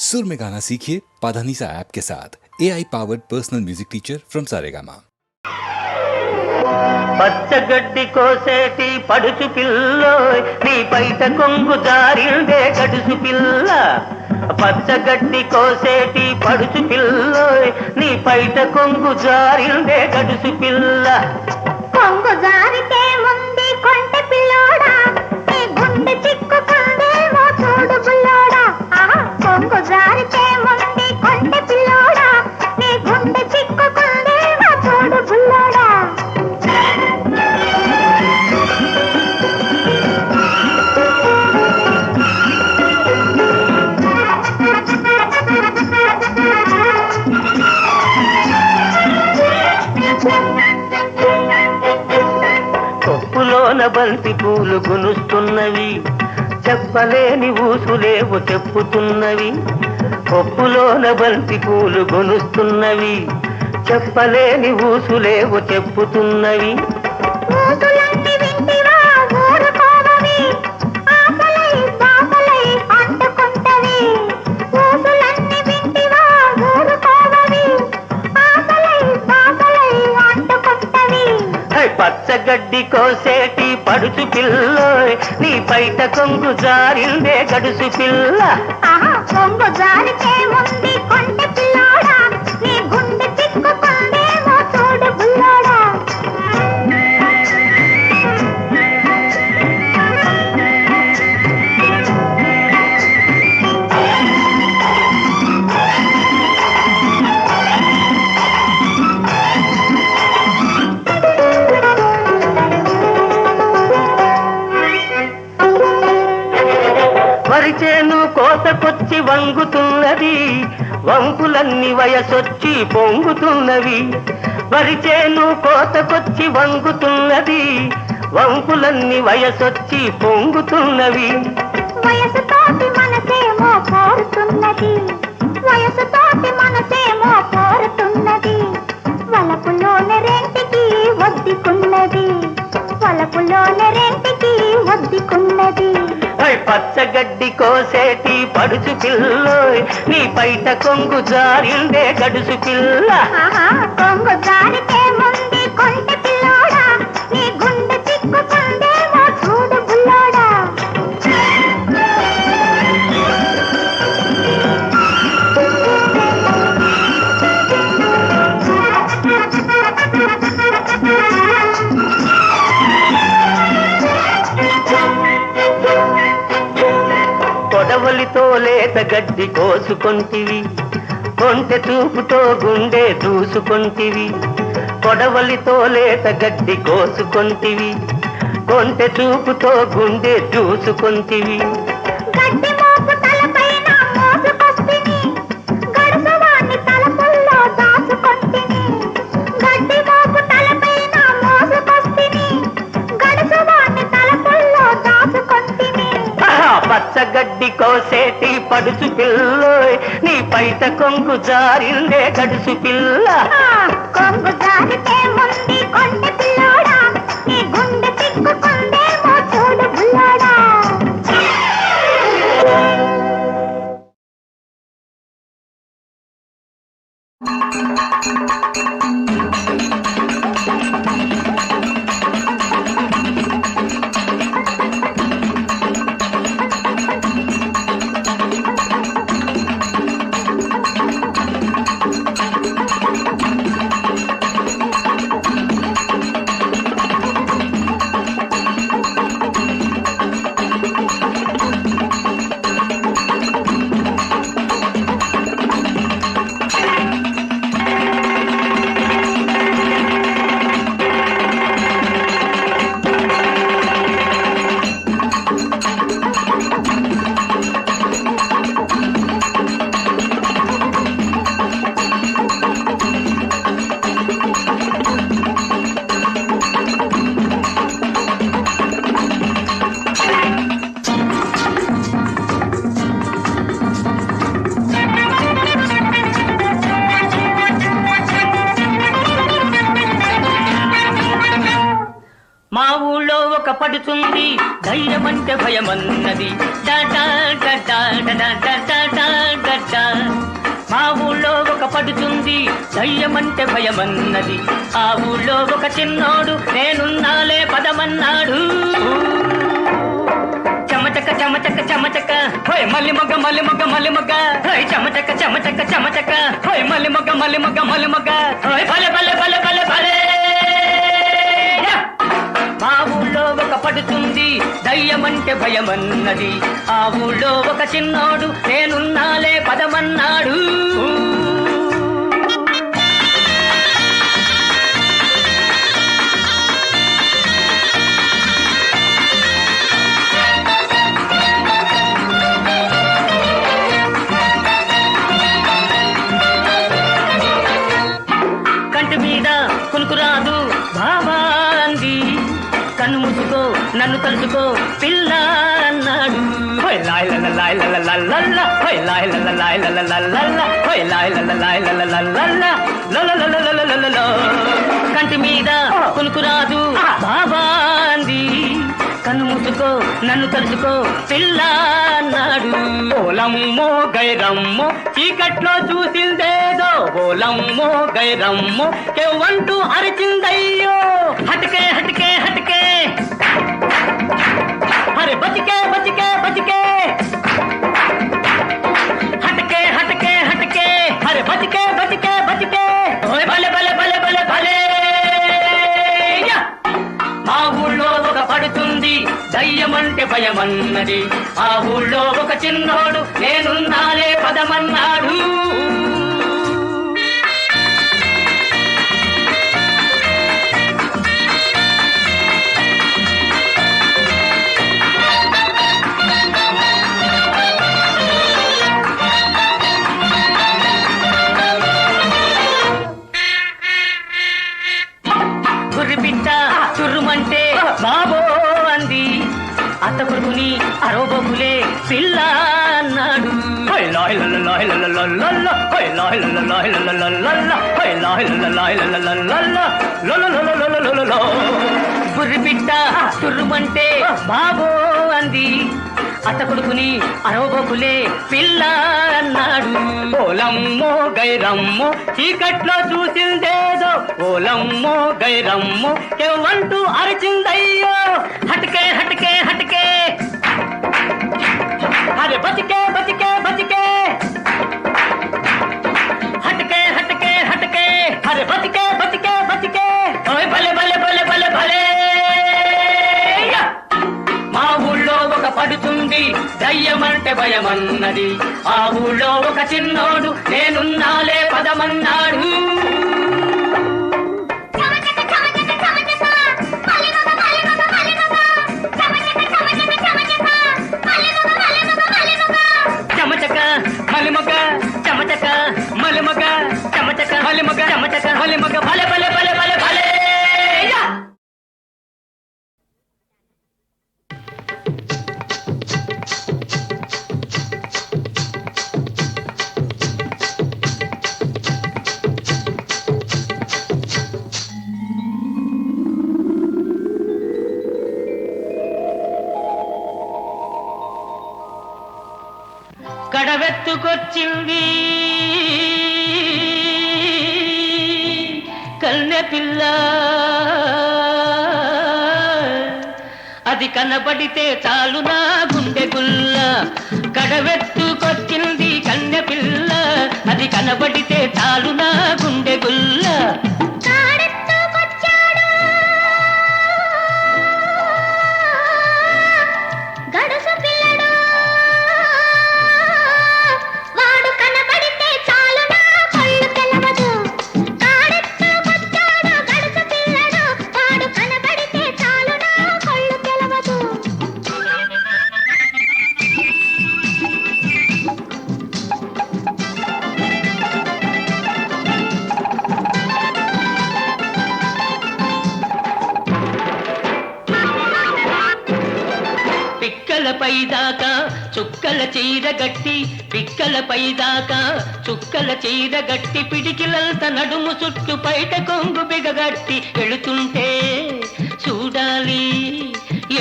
सुर में गाना सीखिए पाधानीसा ऐप के साथ AI powered personal music teacher from Saregama. పచ్చగడ్డి కోసేటి పడుచు పిల్లోయ్ నీ పైట కొంగు జారిందే గడుసు పిల్ల. పచ్చగడ్డి కోసేటి పడుచు పిల్లోయ్ నీ పైట కొంగు జారిందే గడుసు పిల్ల. కొంగు జారితే ముందు కొంటె పిల్లోడా నీ గుండె చిక్కుకుందేమో చూడు బుల్లోడా. కొంగు జారితే ముందు కొంటె పిల్లోడా నీ గుండె చిక్కుకుందేమో చూడు బుల్లోడా. కొప్పులోన బంతి పూలు గునుస్తున్నవి, చెప్పలేని ఊసులేవు చెప్పుతున్నవి. కొప్పులోన బంతి పూలు గునుస్తున్నవి, చెప్పలేని ఊసులేవు చెప్పుతున్నవి. ఊసులన్నీ వింటివా ఊరుకోవవి, ఆశలై బాసలై అంటుకుంటవి. ఊసులన్నీ వింటివా ఊరుకోవవి, ఆశలై బాసలై అంటుకుంటవి. పచ్చగడ్డి కోసేటి పడుచు పిల్లోయ్ నీ పైట కొంగు జారిందే గడుసు పిల్ల. కొంగు జారితే ముందు కొంటె పిల్లోడా నీ గుండె చిక్కుకుందేమో చూడు బుల్లోడా. వరిచేను కోతకొచ్చి వంగుతున్నది, వంపులన్నీ వయసొచ్చి పొంగుతున్నవి. వరిచేను కోతకొచ్చి వంగుతున్నది, వంపులన్నీ వయసొచ్చి పొంగుతున్నవి. వయసుతోటి మనసేమో కోరుతున్నది, వయసుతోటి మనసేమో కోరుతున్నది. వలపులోని రెంటికి ఒద్దికున్నది, వలపులోని రెంటికి ఒద్దికున్నది. పచ్చగడ్డి కోసేటి పడుచు పిల్లోయ్ నీ పైట కొంగు జారిందే గడుసు పిల్ల. కొంగు జారితే ముందు కొంటె పిల్లోడా నీ గుండె చిక్కుకుందేమో చూడు బుల్లోడా. కొడవలితో లేత గడ్డి కోసుకొంటివి, కొంటె చూపుతో గుండె దూసుకొంటివి. కొడవలితో లేత గడ్డి కోసుకొంటివి, కొంటె చూపుతో గుండె దూసుకొంటివి. గడ్డి మోపు తలపైన మోసుకొస్తిని, గడుసువాణ్ణి తలపుల్లో దాచుకొంటిని. గడ్డి మోపు తలపైన మోసుకొస్తిని, గడుసువాణ్ణి తలపుల్లో దాచుకొంటిని. పచ్చగడ్డి కోసేటి పడుచు పిల్లోయ్ నీ పైట కొంగు జారిందే గడుసు పిల్ల. కొంగు జారితే ముందు కొంటె పిల్లోడా నీ గుండె చిక్కుకుందేమో చూడు బుల్లోడా. పడుతుంది ధైర్యమంటే భయమన్నది డా డా డా డా డా డా డా డా డా పడుతుంది దయ్యమంటే భయమన్నది ఆ ఊళ్ళో ఒక చిన్నోడు నేనున్నాలే పదమన్నాడు చమచక చమచక చమచక హోయ్ మల్లి మొగ్గ మల్లి మొగ్గ మల్లి మొగ్గ హోయ్ చమచక చమచక చమచక హోయ్ మల్లి మొగ్గ మల్లి మొగ్గ మల్లి మొగ్గ హోయ్ భలే భలే భలే భలే భలే మా ఊళ్ళో ఒక పడుతుంది దయ్యమంటే భయమన్నది ఆ ఊళ్ళో ఒక చిన్నోడు నేనున్నాలే పదమన్నాడు కంటి మీద కునుకురాదు బాబా అంది కన్ను మూసుకో నన్ను తలుచుకో పిల్ల అన్నాడు హోయ్ లాయల లాయల లల్ల హోయ్ లాయల లాయల లల్ల హోయ్ లాయల లాయల లల్ల కంటి మీద కునుకురాదు బాబా అంది కన్ను మూసుకో నన్ను తలుచుకో పిల్ల అన్నాడు ఓలమ్మో గైరమ్మో చీకట్లో చూసిందేదో ఓలమ్మో గైరమ్మో కేవంటూ అరిచిందయ్యో హటకే హటకే హటకే అరే బతికే బతికే బతికే హటకే హటకే హటకే అరే బతికే బతికే బతికే ఓయ్ భలే భలే భలే భలే భలే మా ఊళ్ళో ఒక పడుతుంది దయ్యమంటే భయమన్నది ఆ ఊళ్ళో ఒక చిన్నోడు నేనున్నాలే పదమన్నాడు గుర్రిపిట్ట చుర్రుమంటే బాబో అంది అత్త కొడుకుని అరోబొగులే పిల్ల అన్నాడు గుర్రిపిట్ట చుర్రుమంటే బాబో అంది అత్త కొడుకుని అరోబొగులే పిల్ల అన్నాడు ఓలమ్మో గైరమ్మో చీకట్లో చూసిందేదో ఓలమ్మో గైరమ్మో కేవంటూ అరిచిందయ్యో హటకే హటకే హటకే అరే బతికే బతికే బతికే హటకే హటకే హటకే అరే బతికే బతికే బతికే ఓయ్ భలే భలే భలే భలే భలే మా ఊళ్ళో ఒక పడుతుంది దయ్యమంటే భయమన్నది ఆ ఊళ్ళో ఒక చిన్నోడు నేనున్నాలే పదమన్నాడు చమచక మలిమగ చమచక మలిమగ చమచక మలిమగ చమచక మలిమగ భలే భలే భలే భలే భలే కడవెత్తుకొచ్చింది కన్నె పిల్ల అది కనబడితే చాలు నా గుండె గుల్ల కడవెత్తుకొచ్చింది కన్నె పిల్ల అది కనబడితే చాలు నా గుండె గుల్ల పైదాకా చుక్కల చీర గట్టి పిక్కల పైదాకా చుక్కల చీర గట్టి పిడికిలంత నడుము చుట్టు పైట కొంగు బిగగట్టి ఎడుతుంటే చూడాలి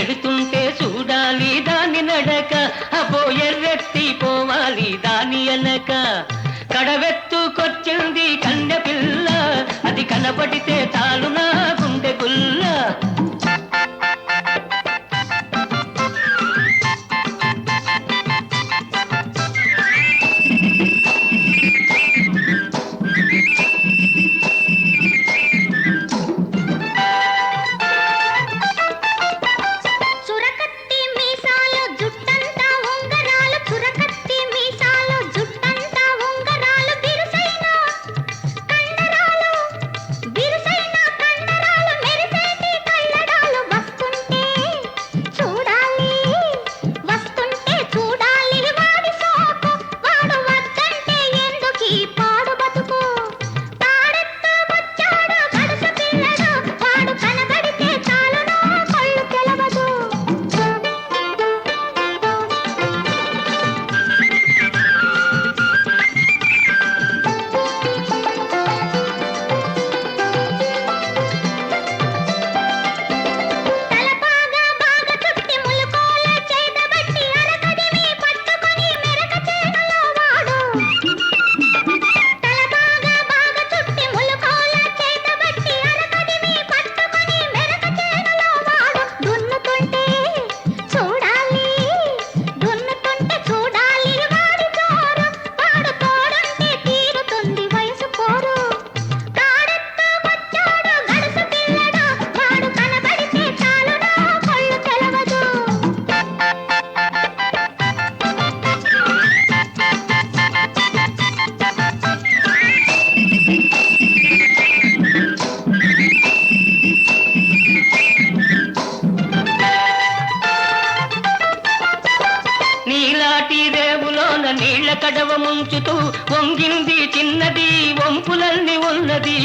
ఎడుతుంటే చూడాలి దాని నడక అపో ఎర్రెత్తి పోవాలి దాని అనక కడవెత్తుకొచ్చింది కనబడితే చాలు నా గుండె గుల్ల. నీళ్ల కడవ ముంచుతూ వంగింది చిన్నది వంపులల్ని ఉన్నది.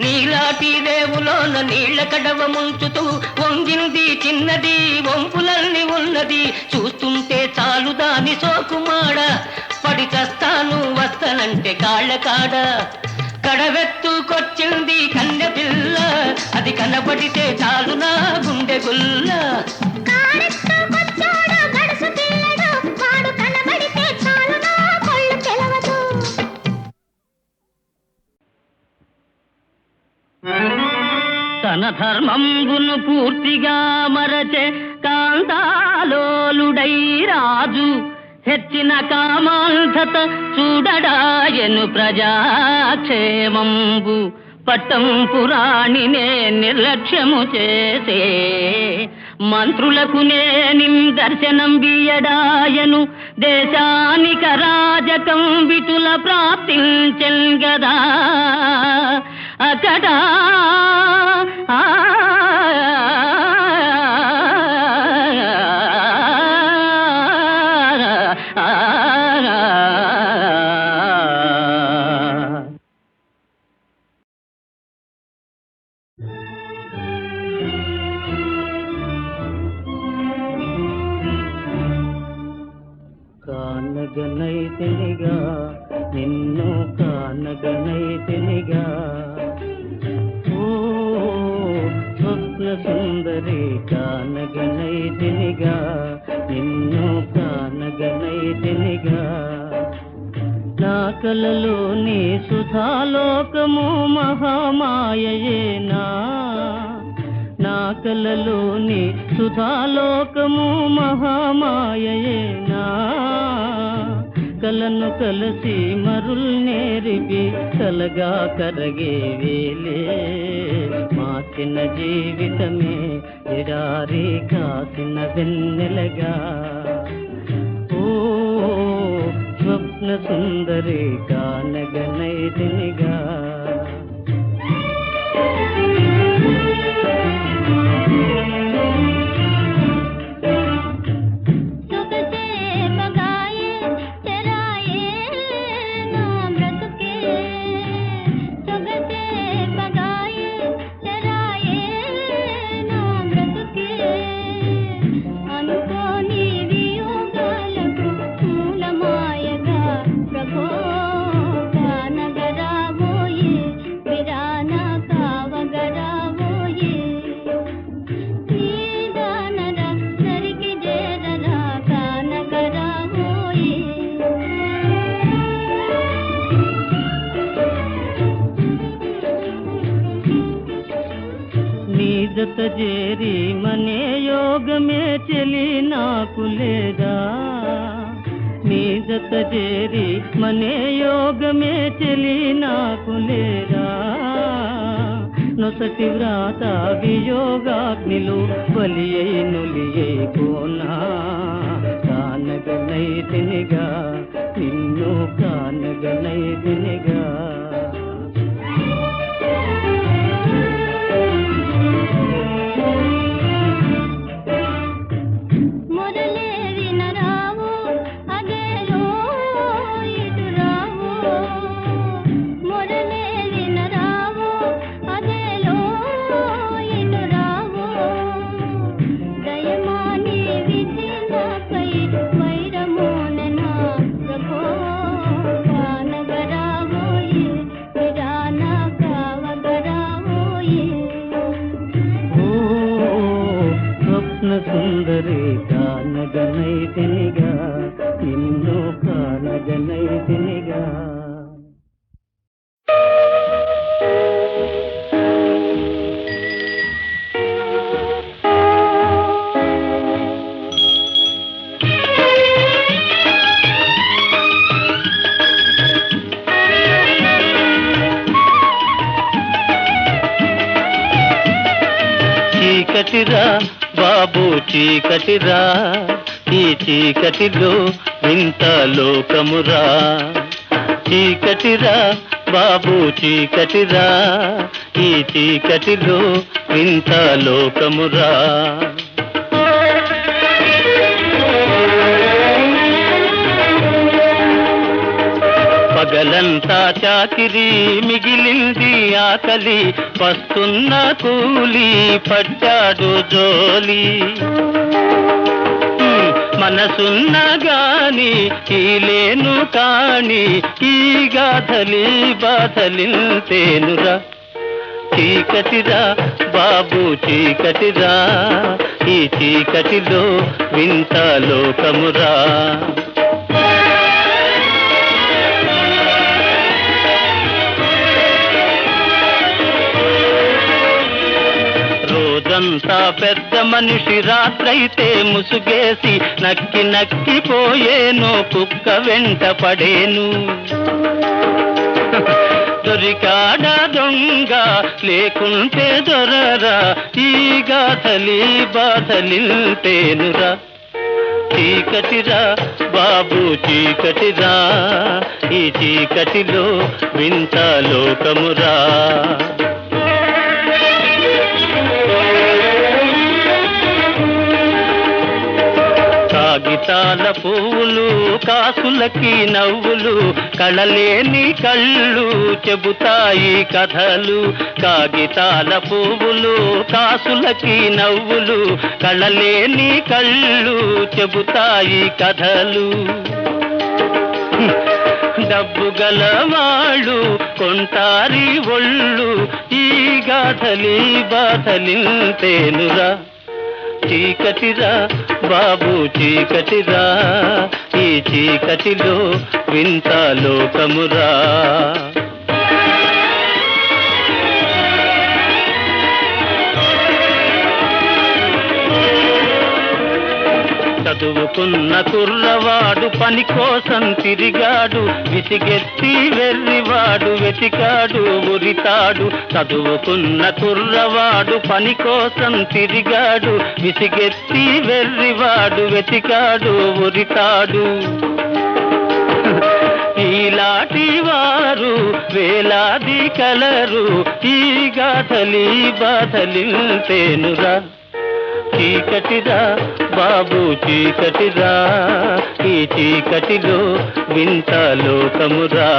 నీలాటి రేవులోన నీళ్ల కడవ ముంచుతూ వంగింది చిన్నది వంపులల్ని ఉన్నది. చూస్తుంటే చాలు దాని సోకుమాడ పడి చస్తాను వస్తనంటే కాళ్ళ కాడ. కడవెత్తుకొచ్చింది కన్నె పిల్ల అది కనబడితే చాలు నా గుండె గుల్ల. తన ధర్మంబును పూర్తిగా మరచే కాంతాలోలుడై రాజు హెచ్చిన కామాంధత చూడడాయను ప్రజాక్షేమంబు. పట్టం పురాణినే నిర్లక్ష్యము చేసే మంత్రులకు నేనిం దర్శనం బియడాయను. దేశానిక రాజకం విటుల ప్రాప్తించెన్ గదా అకడా కానగనైతినిగా నిన్ను కానగనైతినిగా ఓ స్వప్న సుందరి కానగనైతినిగా నిన్ను కానగనైతినిగా. నా కలలోని సుధాలోకము మహామాయయేనా నా కలలోని సుధాలోకము మహామాయయేనా. కలను కలసి మరుల్నేరిపి కలగా కరగే వేలే మార్చిన జీవితమే ఎడారి కాసిన వెన్నెలగా. ఓ స్వప్న సుందరి కానగనైతినిగా. జత చేరి మనే యోగమే చెలి నాకు లేదా నీ జత చేరి మనే యోగమే చెలి నాకు లేదా నొసటి వ్రాత వియోగాగ్నిలు బలి అయి నులియే కోనా కానగనైతినిగా నిన్ను కానగనైతినిగా సుందరి కానగనైతినిగా నిన్ను కానగనైతినిగా చీకటిరా బాబు చీకటిరా ఈ చీకటిలో వింత లోకమురా చీకటిరా బాబు చీకటిరా ఈ చీకటిలో వింత లోకమురా పగలంతా చాకిరి మిగిలింది ఆకలి వస్తున్న కూలి పట్టాడు జోలి మనసున్న గాని ఈ లేను కాని ఈ గాథలి బాధలింతేనురా చీకటిరా బాబు చీకటిరా ఈ చీకటిలో వింత లోకమురా రోజంతా పెద్ద మనిషి రాత్రైతే ముసుగేసి నక్కి నక్కిపోయేను కుక్క వెంట పడేను దొరికాడా దొంగ లేకుంటే దొరరా ఈ గాథలి బాధలింతేనురా చీకటిరా బాబు చీకటిరా ఈ చీకటిలో వింత లోకమురా కాగితాల పువ్వులు కాసులకి నవ్వులు కళలేని కళ్ళు చెబుతాయి కథలు కాగితాల పువ్వులు కాసులకి నవ్వులు కళలేని కళ్ళు చెబుతాయి కథలు డబ్బు గలవాళ్ళు కొంటారి ఒళ్ళు ఈ గాథలి బాధలింతేనురా చీకటిరా బాబు చీకటిరా ఈ చీకటిలో వింత లోకమురా చదువుకున్న కుర్రవాడు పని కోసం తిరిగాడు విసిగెత్తి వెర్రివాడు వెతికాడు ఉరితాడు చదువుకున్న కుర్రవాడు పని కోసం తిరిగాడు విసిగెత్తి వెర్రివాడు వెతికాడు ఉరితాడు ఈలాంటి వారు వేలాది కలరు ఈ గాథలి బాధలింతేనురా చీకటిరా బాబు చీకటిరా ఈ చీకటిలో వింత లోకమురా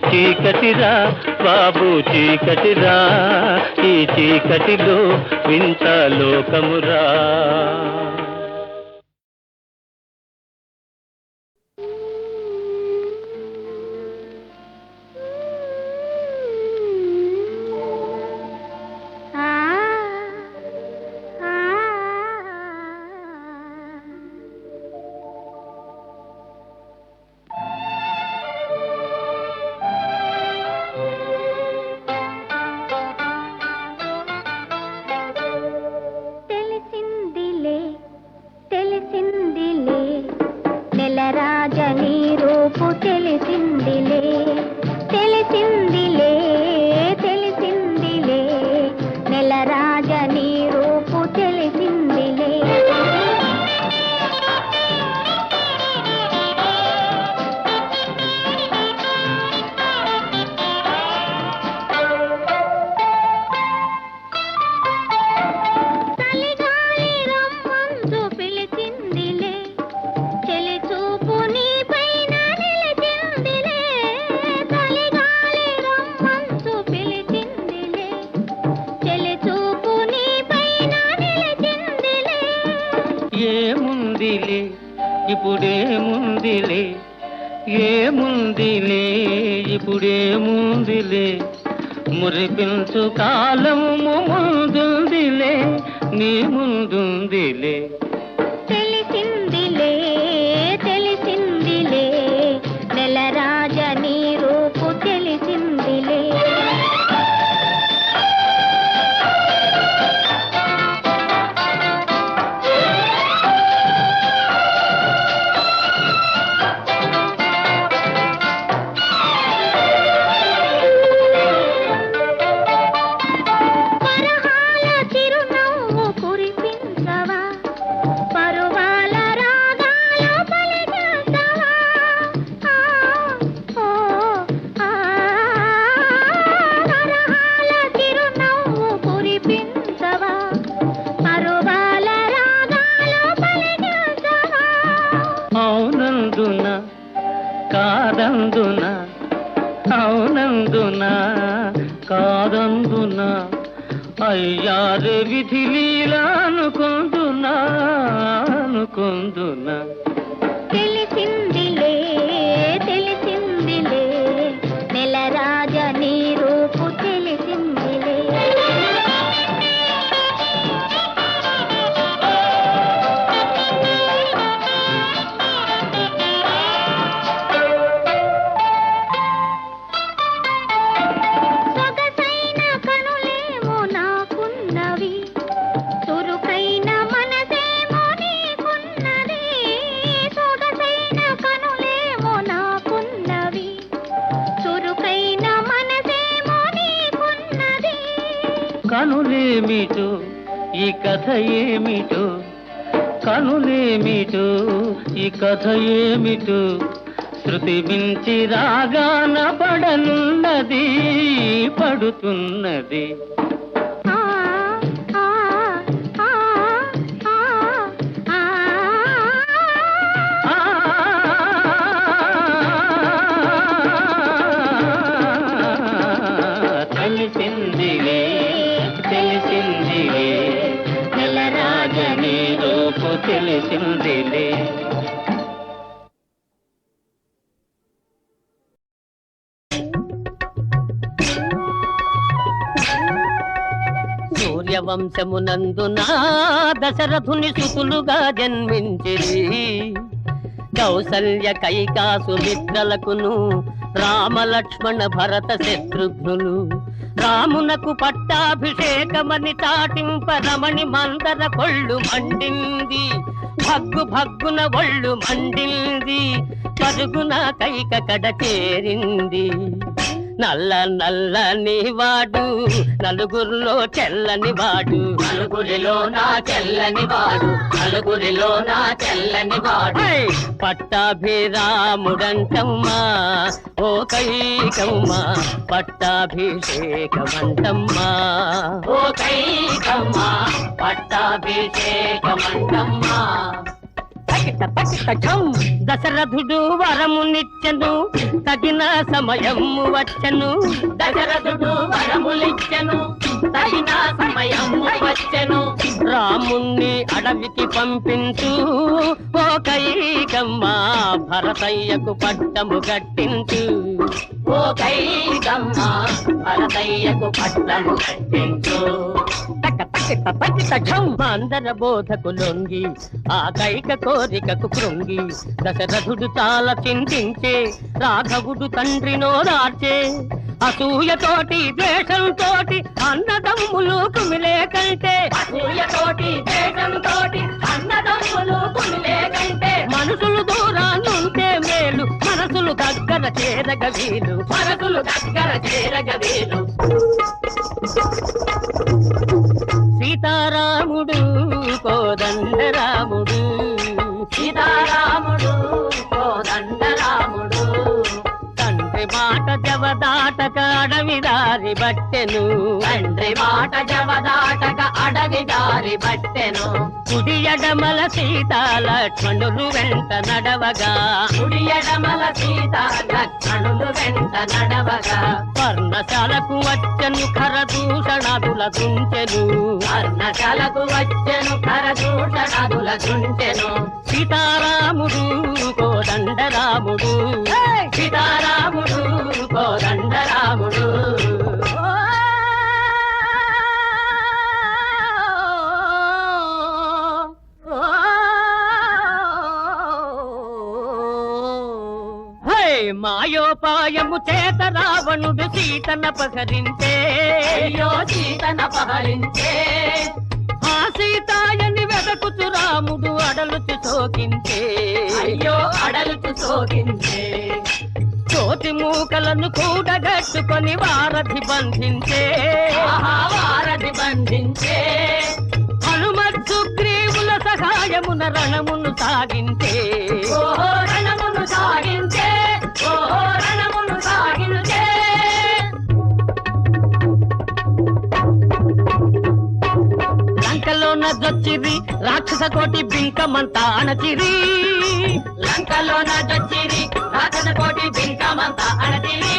చీకటిరా బాబు చీకటిరా ఈ చీకటిలో వింత లోకమురా నెలరాజని రూపు తెలిసిందిలే తెలిసిందిలే తెలిసిందిలే నెలరాజని రూపు తెలిసిందిలే ఏముందిలే ఇప్పుడేముందిలే ఏముందిలే ఇప్పుడేముందిలే మురిపించు కాలము ముందుందిలే నీ ముందుందిలే తెలిసిందిలే తెలిసిందిలే నెలరాజని రూపు తెలిసిందిలే అవునందున కాదందున అవునందున కాదందున అయ్యారే విధి లీలా అనుకుందునా అనుకుందునా తెలిసిందిలే తెలిసిందిలే నెలరాజని రూపు తెలిసిందిలే సొగసైన కనులేమో నాకున్నవి చురుకైన మనసేమో నీకున్నది సొగసైన కనులేమో నాకున్నవి చురుకైన మనసేమో నీకున్నది కనులేమిటో ఈ కథ ఏమిటో కనులేమిటో ఈ కథ ఏమిటో శృతి మించి రాగాన పడనున్నది పడుతున్నది ఆ ఆ ఆ ఆ ఆ తెలిసిందిలే తెలిసిందిలే నెలరాజని రూపు తెలిసిందిలే సూర్యవంశమునందున దశరథుని సుతులుగా జన్మించిరి కౌసల్య కైకాసు మిత్రలకును రామలక్ష్మణ భరత శత్రుఘ్నులు రామునకు పట్టాభిషేకమని చాటింపరమణి మందర కొళ్ళు మండింది భగ్గు భగ్గున ఒళ్ళు మండింది పరుగున కైక కడ చేరింది నల్ల నల్లని వాడు నలుగురిలో చెల్లని వాడు నలుగురిలో నా చెల్లని వాడు నలుగురిలో నా చెల్లని వాడు పట్టాభిరాముడంటమ్మా ఓ కైకమ్మా పట్టాభిషేకమంటమ్మా ఓ కైకమ్మా పట్టాభిషేకమంటమ్మా దశరథుడు వరమునిచ్చెను తగిన సమయము వచ్చెను దశరథుడు వరములిచ్చెను తగిన సమయము వచ్చెను రాముణ్ణి అడవికి పంపించు ఓ కైకమ్మ భరతయ్యకు పట్టము కట్టించు ఓ కైకమ్మ భరతయ్యకు పట్టము కట్టించు మందర బోధకు లొంగి ఆ కైక కోరికకు కృంగి దశరథుడు చాలా చింతించే రాఘవుడు తండ్రినో దార్చే అసూయతోటి ద్వేషంతోటి అన్నదమ్ములు కుమిలే కంటే అసూయతోటి ద్వేషంతోటి అన్నదమ్ములు కుమిలే కంటే మనుషులు దూరాన్నుంటే చేరగ వీలు మనసులు దగ్గర చేరగ వీలు సీతారాముడు కోదండరాముడు సీతారాముడు కోదండరాముడు తండ్రి మాట జవదాటక అడవి దారి బట్టెను తండ్రి మాట జవదాటక అడవి దారి బట్టెను కుడి ఎడమల సీతా లక్ష్మణులు వెంట నడవగా కుడి ఎడమల సీతా లక్ష్మణులు వెంట నడవగా పర్ణశాలకు వచ్చెను ఖరదూషణాదుల దుంచెను పర్ణశాలకు వచ్చెను ఖరదూషణాదుల దుంచెను సీతారాముడు కోదండరాముడు సీతారాముడు కోదండరాముడు మాయోపాయము చేత రావణుడు సీతన పహరించే అయ్యో సీతన పహరించే ఆ సీతాయని వెదకుచు రాముడు అడలుచు సోకించే అయ్యో అడలుచు సోకించే కోటి మూకలను కూడగట్టుకొని వారధి బంధించే వారధి బంధించే హనుమత్ సుగ్రీవుల సహాయమున రణమును సాగించే ఓహో రణమును సాగించే ఓహో రణమును సాగించే లంకలోన దొచ్చిరి రాక్షస కోటి బింకమంతా అణచిరి లంకలోన దొచ్చిరి రాక్షస కోటి బింకమంతా అణచిరి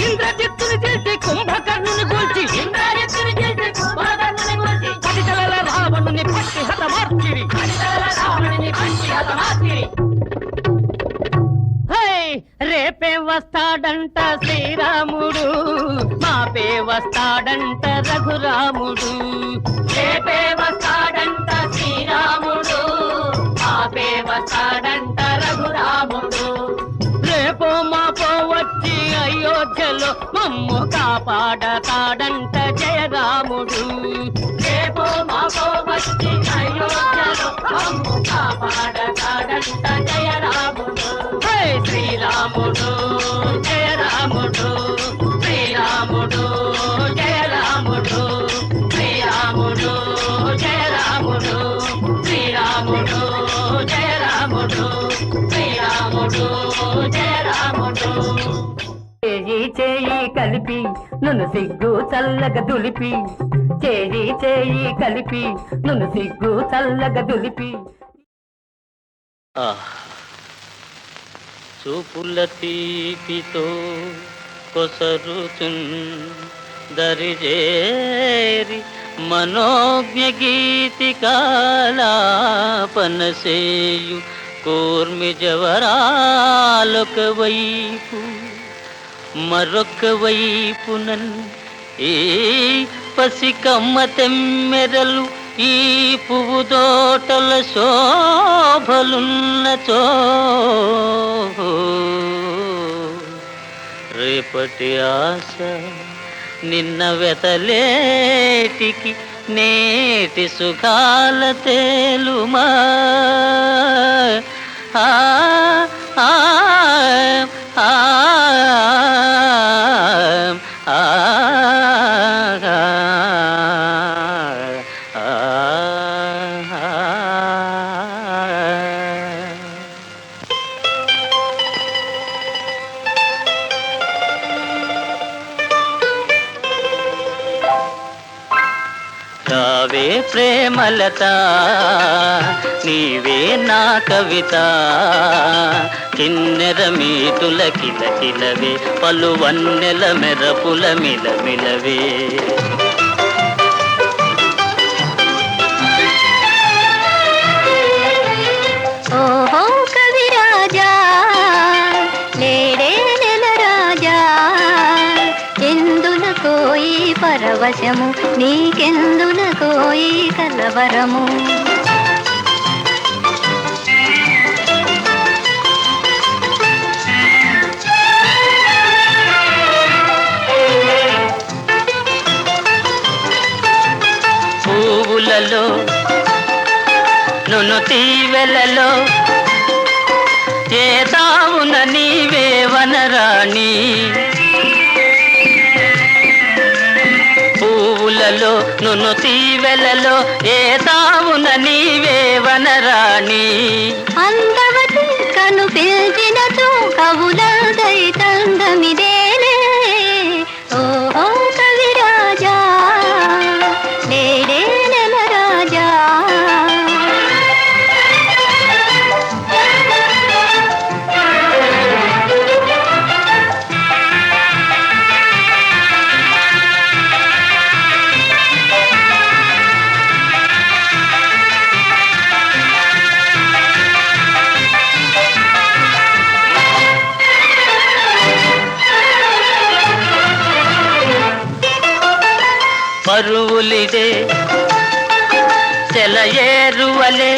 ఇంద్రజిత్తుని చేసి కుంభకర్ణుని గూల్చి ఇంద్రజిత్తుని చేసి కుంభకర్ణుని గూల్చి కడితల రావణుని పట్టి హతమార్చిరి కడితల రావణుని పట్టి హతమార్చిరి రేపే వస్తాడంట శ్రీరాముడు మాపే వస్తాడంట రఘురాముడు రేపే వస్తాడంట శ్రీరాముడు మాపే వస్తాడంట రఘురాముడు రేపో మాపో వచ్చి అయోధ్యలో మమ్ము కాపాడతాడంట జయరాముడు రేపో మాపో వచ్చి అయోధ్యలో మమ్ము కాపాడతాడంట జయరాముడు శ్రీరాముడు జయరాముడు శ్రీరాముడు జయరాముడు శ్రీరాముడు జయరాముడు శ్రీరాముడు జయరాముడు శ్రీరాముడు జయరాముడు చేయి చేయి కలిపి నన్ను సిగ్గు చల్లగా దులిపి చేయి చేయి కలిపి నన్ను సిగ్గు చల్లగా దులిపి చూపుల తీపితో కొసరుచున్ దరిజేరి మనోజ్ఞ గీతికాలాపనసేయు కూర్మి జవరాలొక వైపు మరొక వైపునన్ ఈ పసికమ్మ తెమ్మెరలు ఈ పువ్వు తోటల శోభలున్నచో రేపటి ఆశ నిన్న వెతలేటికి నేటి సుఖాల తేలుమా ఆ ఆ ఆ ఆ కావే ప్రేమలత నీవే నా కవిత కిన్నెర మీతుల కిలకిలవే పలువన్నెల మెరపుల మిలమిలవే ఓహో కవిరాజా లేడే నెల రాజా ఎందులకో ఈ పరవశము నీకెందులకో ఈ కలవరము పువ్వులలో నును తీవెలలో చేతావున నీవే రాణి పువ్వులలో నును తీవెలలో ఏ తావున నీవే వనరాణి అందవతి కను పిలిచినతో కవులదై తందమిదేలే ఓహో కవిరాజా లేడే నెల రాజా పరువులిదే సెలయేరువలే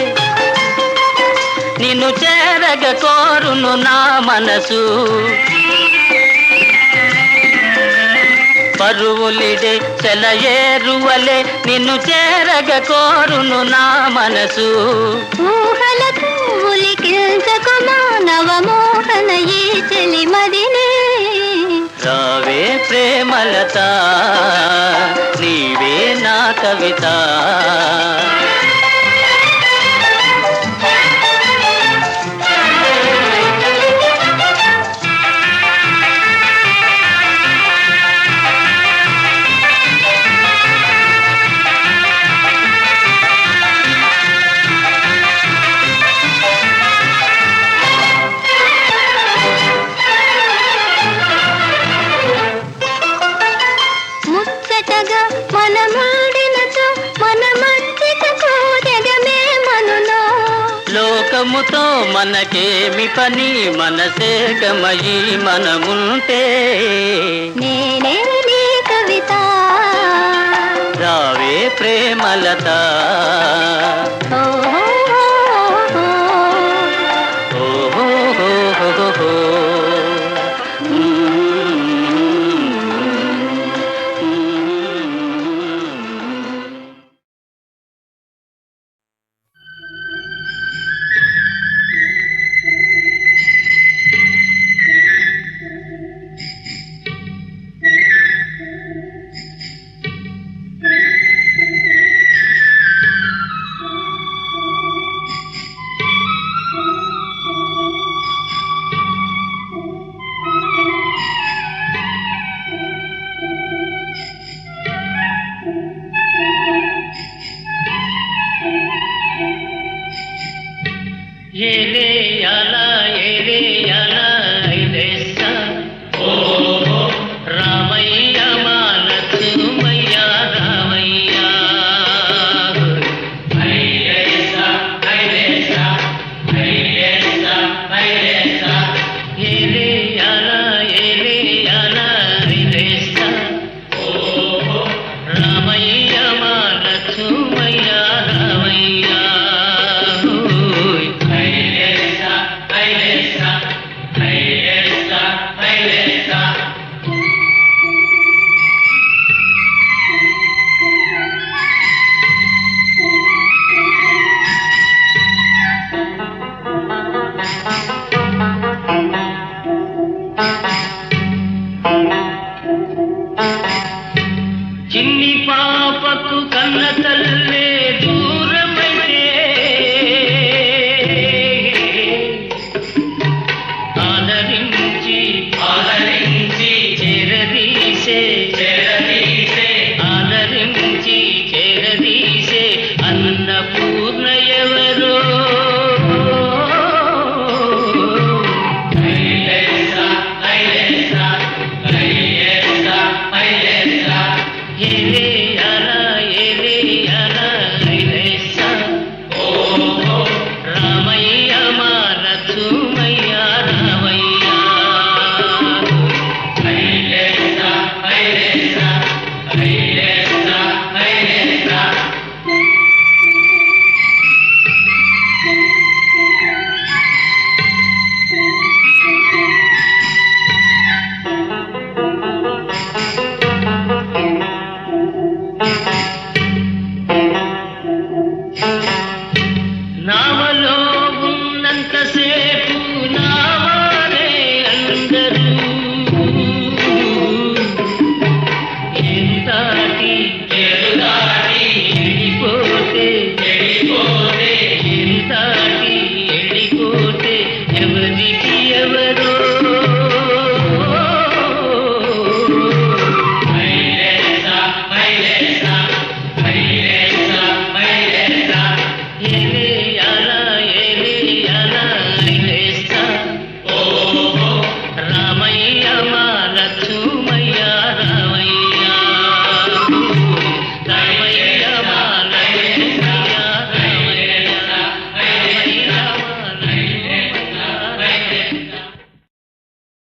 నిన్ను చేరగ కోరును నా మనసు పరువులిదే సెలయేరువలే నిన్ను చేరగ కోరును నా మనసు ఊహలకు ఉలికించకు మానవ మోహన ఈ చెలిమదినే రావే ప్రేమలత నీవే నా కవిత ముచ్చటగా మనమాడినతో మన మధ్యకు జగమే మనులో లోకముతో మనకేమి పని మనసే గమయి మనముంటే నేనే నీ కవిత రావే ప్రేమలత ఓహో రామయ్య మానసుమయ్య రామయ్య రామయ్య మానసుమయ్య రామయ్య చిన్ని పాపకు కన్న తల్లి